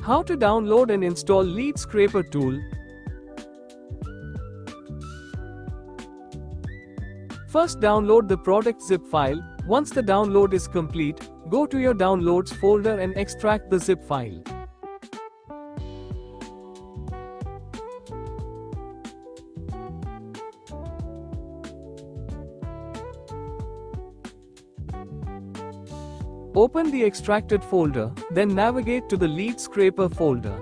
How to download and install Lead Scraper tool. First, download the product zip file. Once the download is complete, go to your downloads folder and extract the zip file. Open the extracted folder, then navigate to the Lead Scraper folder.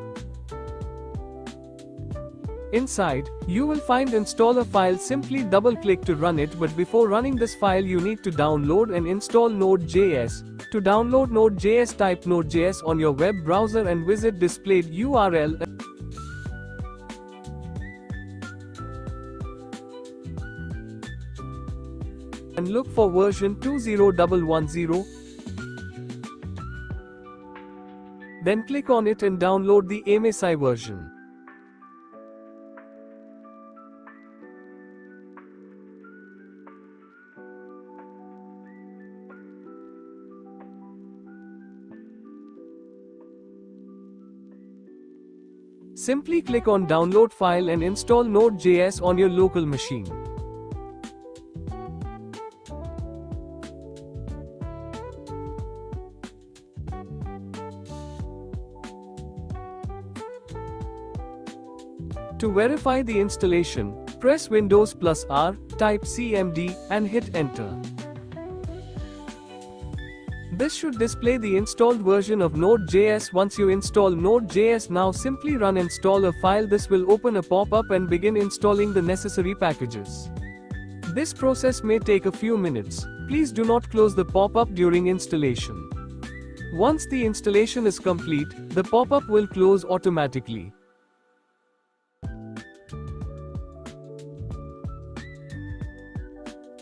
Inside, you will find installer file. Simply double-click to run it, but before running this file you need to download and install Node.js. To download Node.js, type Node.js on your web browser and visit displayed URL. And look for version 20110. Then click on it and download the MSI version. Simply click on download file and install Node.js on your local machine. To verify the installation, press Windows + R, type CMD, and hit enter. This should display the installed version of Node.js. Once you install Node.js, now simply run installer file. This will open a pop-up and begin installing the necessary packages. This process may take a few minutes. Please do not close the pop-up during installation. Once the installation is complete, the pop-up will close automatically.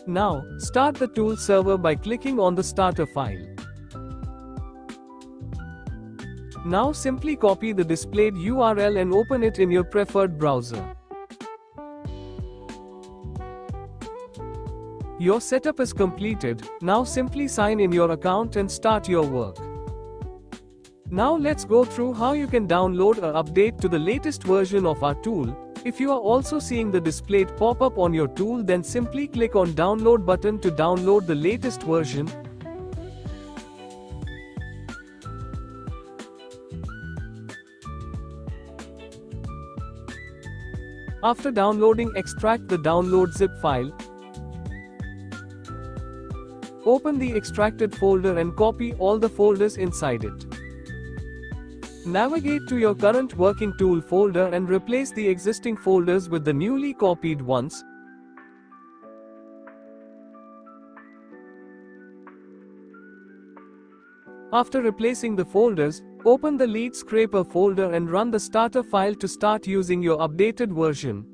Now, start the tool server by clicking on the starter file. Now simply copy the displayed URL and open it in your preferred browser. Your setup is completed. Now simply sign in your account and start your work. Now let's go through how you can download or update to the latest version of our tool. If you are also seeing the displayed pop-up on your tool, then simply click on download button to download the latest version. After downloading, extract the download zip file. Open the extracted folder and copy all the folders inside it. Navigate to your current working tool folder and replace the existing folders with the newly copied ones. After replacing the folders, open the Lead Scraper folder and run the starter file to start using your updated version.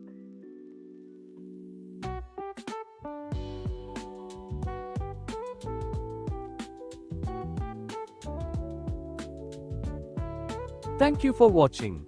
Thank you for watching.